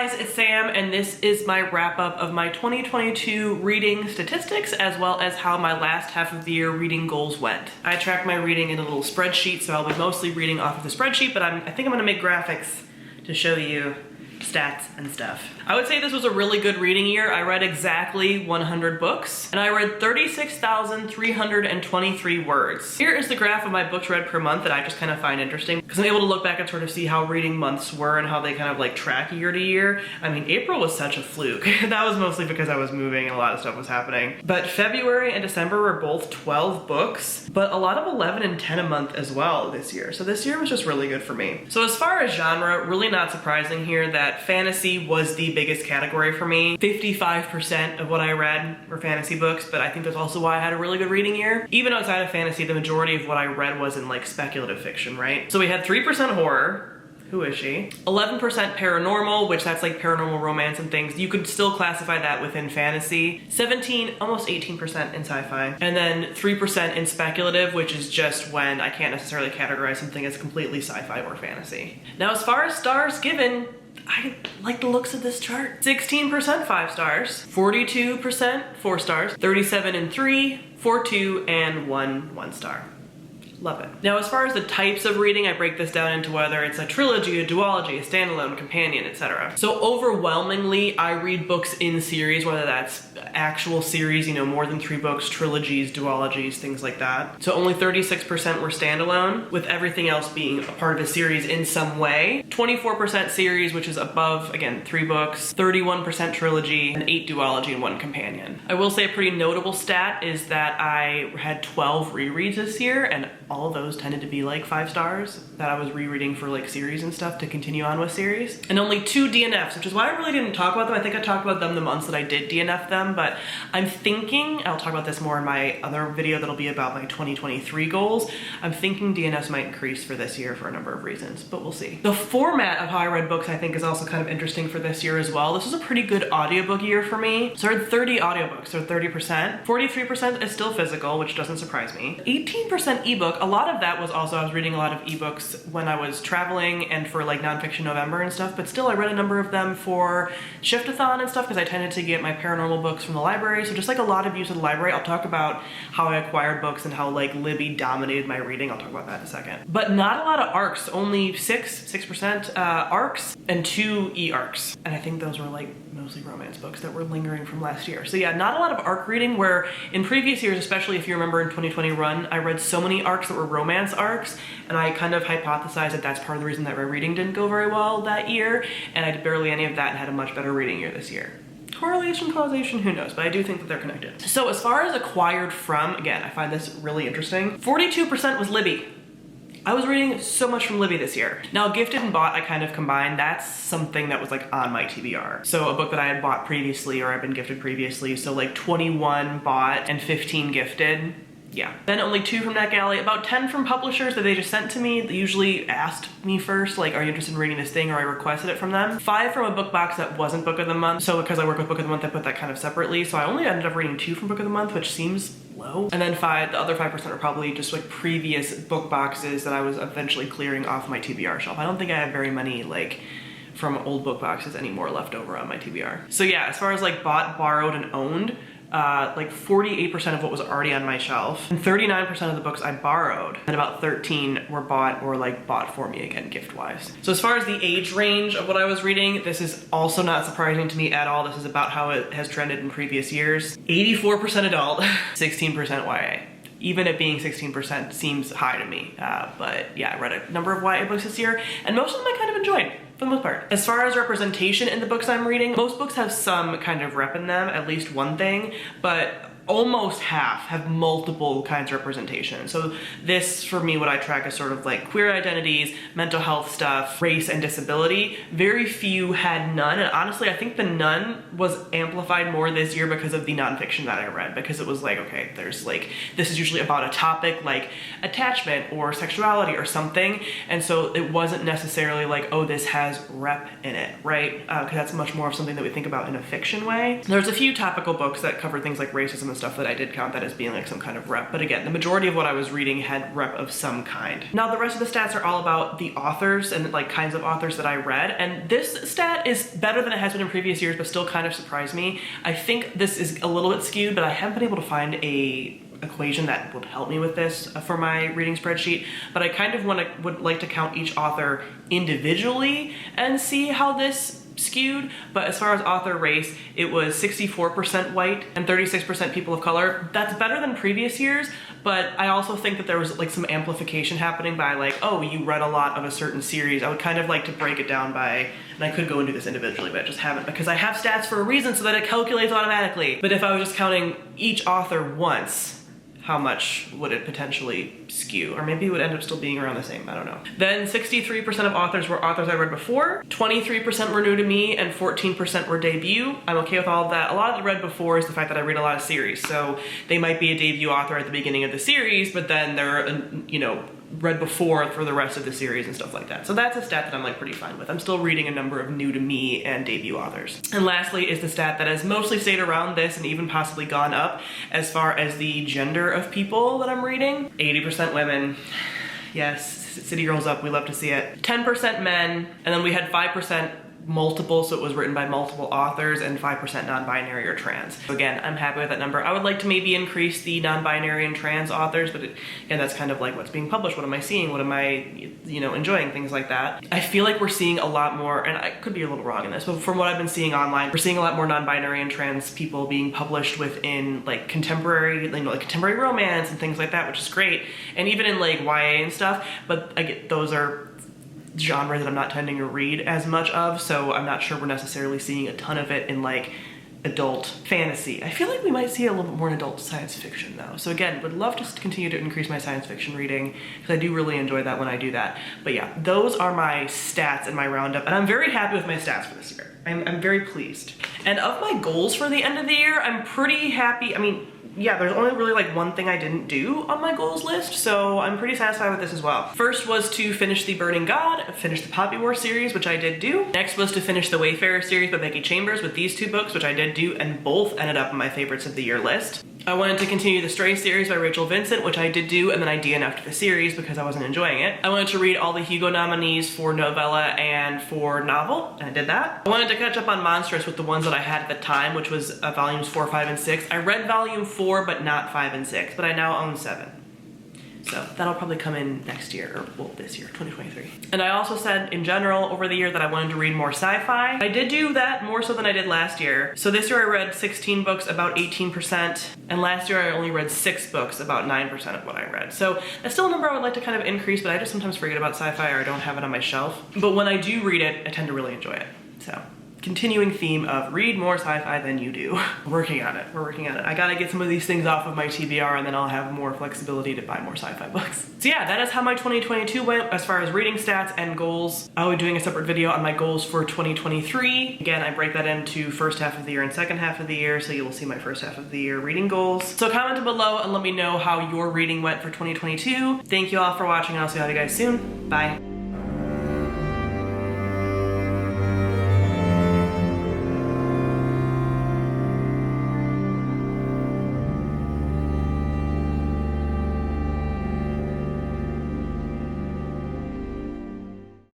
guys, it's Sam, and this is my wrap up of my 2022 reading statistics as well as how my last half of the year reading goals went. I track my reading in a little spreadsheet, so I'll be mostly reading off of the spreadsheet, but I think I'm gonna make graphics to show you stats and stuff. I would say this was a really good reading year. I read exactly 100 books and I read 36,323 words. Here is the graph of my books read per month that I just kind of find interesting because I'm able to look back and sort of see how reading months were and how they kind of like track year to year. I mean, April was such a fluke. That was mostly because I was moving and a lot of stuff was happening. But February and December were both 12 books, but a lot of 11 and 10 a month as well this year. So this year was just really good for me. So as far as genre, really not surprising here that fantasy was the biggest category for me. 55% of what I read were fantasy books, but I think that's also why I had a really good reading year. Even outside of fantasy, the majority of what I read was in like speculative fiction, right? So we had 3% horror. Who is she? 11% paranormal, which that's like paranormal romance and things. You could still classify that within fantasy. 17, almost 18% in sci-fi. And then 3% in speculative, which is just when I can't necessarily categorize something as completely sci-fi or fantasy. Now, as far as stars given, I like the looks of this chart. 16% 5 stars, 42% 4 stars, 37 and 3, 4, 2, and 1 star. Love it. Now, as far as the types of reading, I break this down into whether it's a trilogy, a duology, a standalone, companion, etc. So overwhelmingly, I read books in series, whether that's actual series, you know, more than 3 books, trilogies, duologies, things like that. So only 36% were standalone, with everything else being a part of a series in some way. 24% series, which is above, again, 3 books, 31% trilogy, and 8 duology and 1 companion. I will say a pretty notable stat is that I had 12 rereads this year, and all of those tended to be like 5 stars that I was rereading for like series and stuff to continue on with series. And only 2 DNFs, which is why I really didn't talk about them. I think I talked about them the months that I did DNF them, but I'm thinking, I'll talk about this more in my other video that'll be about my 2023 goals. I'm thinking DNFs might increase for this year for a number of reasons, but we'll see. The format of how I read books I think is also kind of interesting for this year as well. This was a pretty good audiobook year for me. So I read 30 audiobooks, so 30%. 43% is still physical, which doesn't surprise me. 18% ebook. A lot of that was also, I was reading a lot of ebooks when I was traveling and for like nonfiction November and stuff, but still I read a number of them for Shift-a-thon and stuff because I tended to get my paranormal books from the library. So just like a lot of use of the library. I'll talk about how I acquired books and how like Libby dominated my reading. I'll talk about that in a second. But not a lot of arcs, only 6% arcs and 2 e-arcs. And I think those were like mostly romance books that were lingering from last year. So yeah, not a lot of arc reading, where in previous years, especially if you remember in 2020 run, I read so many arcs that were romance arcs, and I kind of hypothesized that that's part of the reason that my reading didn't go very well that year, and I did barely any of that and had a much better reading year this year. Correlation, causation, who knows, but I do think that they're connected. So as far as acquired from, again, I find this really interesting, 42% was Libby. I was reading so much from Libby this year. Now, gifted and bought, I kind of combined. That's something that was like on my TBR. So a book that I had bought previously or I've been gifted previously. So like 21 bought and 15 gifted. Yeah. Then only 2 from NetGalley, about 10 from publishers that they just sent to me. They usually asked me first, like, are you interested in reading this thing, or I requested it from them. 5 from a book box that wasn't Book of the Month. So because I work with Book of the Month, I put that kind of separately. So I only ended up reading 2 from Book of the Month, which seems low. And then 5, the other 5% are probably just like previous book boxes that I was eventually clearing off my TBR shelf. I don't think I have very many like from old book boxes anymore left over on my TBR. So yeah, as far as like bought, borrowed, and owned, like 48% of what was already on my shelf, and 39% of the books I borrowed, and about 13 were bought or like bought for me again, gift-wise. So as far as the age range of what I was reading, this is also not surprising to me at all. This is about how it has trended in previous years. 84% adult, 16% YA. Even it being 16% seems high to me, but yeah, I read a number of YA books this year, and most of them I kind of enjoyed. For the most part. As far as representation in the books I'm reading, most books have some kind of rep in them, at least one thing, but almost half have multiple kinds of representation. So this, for me, what I track is sort of like queer identities, mental health stuff, race, and disability. Very few had none, and honestly, I think the none was amplified more this year because of the nonfiction that I read, because it was like, okay, there's like, this is usually about a topic like attachment or sexuality or something, and so it wasn't necessarily like, oh, this has rep in it, right? Because that's much more of something that we think about in a fiction way. There's a few topical books that cover things like racism the stuff that I did count that as being like some kind of rep. But again, the majority of what I was reading had rep of some kind. Now the rest of the stats are all about the authors and like kinds of authors that I read. And this stat is better than it has been in previous years, but still kind of surprised me. I think this is a little bit skewed, but I haven't been able to find a equation that would help me with this for my reading spreadsheet, but I kind of would like to count each author individually and see how this skewed. But as far as author race, it was 64% white and 36% people of color. That's better than previous years, but I also think that there was like some amplification happening by like, oh, you read a lot of a certain series. I would kind of like to break it down by, and I could go and do this individually, but I just haven't because I have stats for a reason so that it calculates automatically. But if I was just counting each author once, how much would it potentially skew? Or maybe it would end up still being around the same, I don't know. Then 63% of authors were authors I read before, 23% were new to me, and 14% were debut. I'm okay with all of that. A lot of the read before is the fact that I read a lot of series. So they might be a debut author at the beginning of the series, but then they're, you know, read before for the rest of the series and stuff like that. So that's a stat that I'm like pretty fine with. I'm still reading a number of new to me and debut authors. And lastly is the stat that has mostly stayed around this and even possibly gone up as far as the gender of people that I'm reading. 80% women. Yes, city girls up, we love to see it. 10% men, and then we had 5% multiple, so it was written by multiple authors, and 5% non-binary or trans. So again, I'm happy with that number. I would like to maybe increase the non-binary and trans authors, but again, that's kind of like what's being published, what am I seeing, what am I, you know, enjoying, things like that. I feel like we're seeing a lot more, and I could be a little wrong in this, but from what I've been seeing online, we're seeing a lot more non-binary and trans people being published within like contemporary, you know, like contemporary romance and things like that, which is great, and even in like YA and stuff, but I get those are genre that I'm not tending to read as much of, so I'm not sure we're necessarily seeing a ton of it in like adult fantasy. I feel like we might see a little bit more in adult science fiction though. So again, would love to continue to increase my science fiction reading because I do really enjoy that when I do that. But yeah, those are my stats and my roundup, and I'm very happy with my stats for this year. I'm very pleased. And of my goals for the end of the year, I'm pretty happy. I mean, yeah, there's only really like one thing I didn't do on my goals list, so I'm pretty satisfied with this as well. First was to finish the Burning God, finish the Poppy War series, which I did do. Next was to finish the Wayfarer series by Becky Chambers with these two books, which I did do, and both ended up on my favorites of the year list. I wanted to continue the Stray series by Rachel Vincent, which I did do, and then I DNF'd the series because I wasn't enjoying it. I wanted to read all the Hugo nominees for novella and for novel, and I did that. I wanted to catch up on Monstrous with the ones that I had at the time, which was volumes 4, 5, and 6. I read volume 4, but not 5 and 6, but I now own 7. So that'll probably come in next year, or well, this year, 2023. And I also said in general over the year that I wanted to read more sci-fi. I did do that more so than I did last year. So this year I read 16 books, about 18%, and last year I only read 6 books, about 9% of what I read. So that's still a number I would like to kind of increase, but I just sometimes forget about sci-fi or I don't have it on my shelf. But when I do read it, I tend to really enjoy it, so. Continuing theme of read more sci-fi than you do. We're working on it, we're working on it. I gotta get some of these things off of my TBR and then I'll have more flexibility to buy more sci-fi books. So yeah, that is how my 2022 went as far as reading stats and goals. I'll be doing a separate video on my goals for 2023. Again, I break that into first half of the year and second half of the year, so you will see my first half of the year reading goals. So comment below and let me know how your reading went for 2022. Thank you all for watching, and I'll see all you guys soon. Bye.